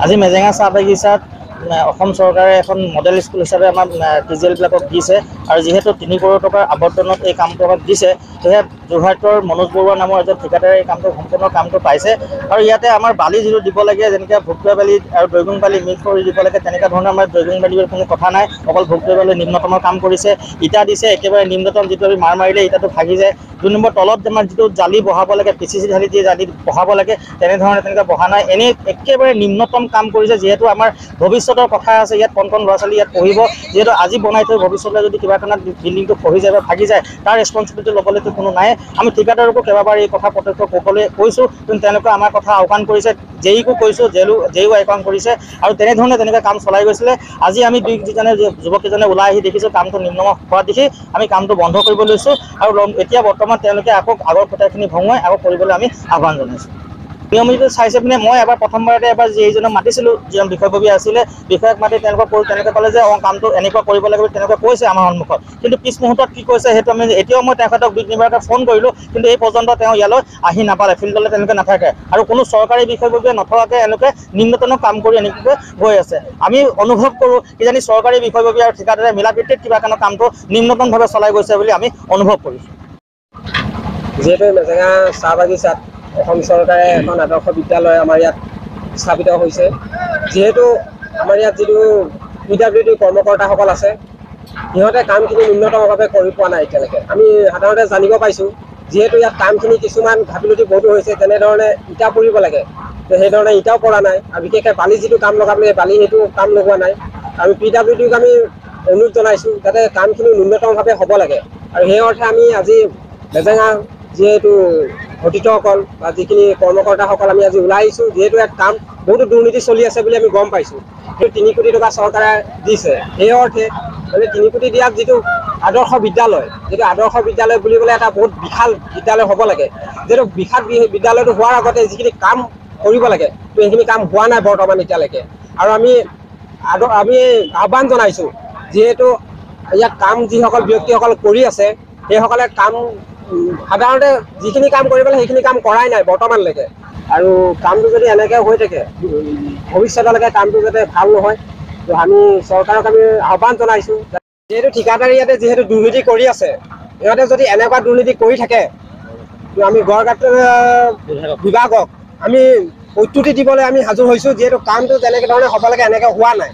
আজি মেজেঙা চাহ বাগিচাত অসম চৰকাৰে এখন মডেল স্কুল হিচাপে আমাৰ টিজিএলবিলাকক দিছে আৰু যিহেতু 3 কৰোৰ টকাৰ আৱৰ্তনত এই কামটো আমাক দিছে, সেয়ে যোৰহাটৰ মনোজ বৰুৱা নামৰ এজন ঠিকাদাৰে এই কামটো সম্পূৰ্ণ কামটো পাইছে আৰু ইয়াতে আমাৰ বালি যিটো দিব লাগে, যেনেকৈ ভোগটোৱা বালি আৰু দৈগুং বালি মিক্স কৰি দিব লাগে, তেনেকুৱা ধৰণৰ আমাৰ দৈগুং বালিৰ কোনো কথা নাই, অকল ভোগটোৱা বালি নিম্নতমৰ কাম কৰিছে। ইটা দিছে একেবাৰে নিম্নতম, যিটো আমি মাৰ মাৰিলে ইটাটো ভাগি যায়। 2 নম্বৰ তলত আমাৰ যিটো জালি বহাব লাগে, PCC ঢালি দিয়ে জালি বহাব লাগে, তেনেকৈ বহা নাই। এনেই একেবাৰে নিম্নতম কাম কৰিছে, যিহেতু আমাৰ ভৱিষ্যতৰ কথা আছে, ইয়াত কণ ল'ৰা ছোৱালী ইয়াত পঢ়িব, যিহেতু আজি বনাই থৈ ভৱিষ্যতে যদি কিবা কাৰণত বিল্ডিংটো খহি যায় বা ভাগি যায়, তাৰ ৰেছপনচিবিলিটি ল'বলৈতো কোনো নাই। আমি ঠিকাদাৰকো কেইবাবাৰ এই কথা প্ৰত্যক্ষ ক'বলৈ কৈছোঁ, কিন্তু তেওঁলোকে আমাৰ কথা আওকাণ কৰিছে। জেইকো কৈছোঁ, জেইও আওকাণ কৰিছে আৰু তেনেকৈ কাম চলাই গৈছিলে। আজি আমি দুইজনে যুৱককেইজনে ওলাই আহি দেখিছোঁ কামটো নিম্নতম হোৱা দেখি আমি কামটো বন্ধ কৰিব লৈছোঁ আৰু এতিয়া বৰ্তমান তেওঁলোকে আকৌ আগৰ কথাখিনি ভঙুৱাই আকৌ কৰিবলৈ আমি আহ্বান জনাইছোঁ। নিয়মিত চাইছে পিনে মই এবাৰ প্ৰথমবাৰতে যিজনক মাতিছিলোঁ, যিজন বিষয়ববীয়া আছিলে, বিষয়াক মাতি তেওঁলোকে ক'লে যে কামটো এনেকুৱা কৰিব লাগিব, তেনেকৈ কৈছে আমাৰ সন্মুখত। কিন্তু পিছ মুহূৰ্তত কি কৈছে সেইটো আমি এতিয়াও মই তেখেতক দুই-তিনিবাৰকৈ ফোন কৰিলোঁ, কিন্তু এই পৰ্যন্ত তেওঁ ইয়ালৈ আহি নাপালে, ফিল্ডলৈ তেওঁলোকে নাথাকে আৰু কোনো চৰকাৰী বিষয়ববীয়া নথকাকৈ এওঁলোকে নিম্নতম কাম কৰি এনেকৈ গৈ আছে। আমি অনুভৱ কৰোঁ কিজানি চৰকাৰী বিষয়ববীয়া আৰু ঠিকাদাৰে মিলাপ্ৰীতিত কিবা কাৰণে কামটো নিম্নতমভাৱে চলাই গৈছে বুলি আমি অনুভৱ কৰিছোঁ। যিহেতু মেজেঙা চাহ বাগিচাত অসম চৰকাৰে এখন আদৰ্শ বিদ্যালয় আমাৰ ইয়াত স্থাপিত হৈছে, যিহেতু আমাৰ ইয়াত যিটো PWD কৰ্মকৰ্তাসকল আছে, সিহঁতে কামখিনি ন্যূনতমভাৱে কৰি পোৱা নাই এতিয়ালৈকে। আমি সাধাৰণতে জানিব পাইছোঁ, যিহেতু ইয়াত কামখিনি কিছুমান ঘাটিলতি বহুতো হৈছে, যেনেধৰণে ইটা পৰিব লাগে, সেইধৰণে ইটাও পৰা নাই আৰু বিশেষকৈ বালি যিটো কাম লগাব লাগে, বালি সেইটো কাম লগোৱা নাই। আৰু PWDক আমি অনুৰোধ জনাইছোঁ যাতে কামখিনি ন্যূনতমভাৱে হ'ব লাগে আৰু সেই অৰ্থে আমি আজি মেজেঙা যিহেতু অতিথিসকল বা যিখিনি কৰ্মকৰ্তাসকল আমি আজি ওলাই আহিছোঁ, যিহেতু ইয়াত কাম বহুতো দুৰ্নীতি চলি আছে বুলি আমি গম পাইছোঁ। সেইটো 3 কোটি টকা চৰকাৰে দিছে, সেই অৰ্থে মানে 3 কোটি দিয়াত যিটো আদৰ্শ বিদ্যালয়, যিটো আদৰ্শ বিদ্যালয় বুলিবলৈ এটা বহুত বিশাল বিদ্যালয় হ'ব লাগে, যিহেতু বিশাল বিদ্যালয়টো হোৱাৰ আগতে যিখিনি কাম কৰিব লাগে, তো সেইখিনি কাম হোৱা নাই বৰ্তমান এতিয়ালৈকে। আৰু আমি আহ্বান জনাইছোঁ, যিহেতু ইয়াত কাম যিসকল ব্যক্তিসকল কৰি আছে, সেইসকলে কাম সাধাৰণতে যিখিনি কাম কৰিব লাগে সেইখিনি কাম কৰাই নাই বৰ্তমানলৈকে। আৰু কামটো যদি এনেকৈ হৈ থাকে, ভৱিষ্যতলৈকে কামটো যাতে ভাল নহয়, তো আমি চৰকাৰক আমি আহ্বান জনাইছোঁ, যিহেতু ঠিকাদাৰী ইয়াতে যিহেতু দুৰ্নীতি কৰি আছে, সিহঁতে যদি এনেকুৱা দুৰ্নীতি কৰি থাকে, তো আমি গড়গাঁও বিভাগক আমি প্ৰস্তুতি দিবলৈ আমি সাজু হৈছোঁ, যিহেতু কামটো যেনেকৈ ধৰণে হ'ব লাগে এনেকৈ হোৱা নাই।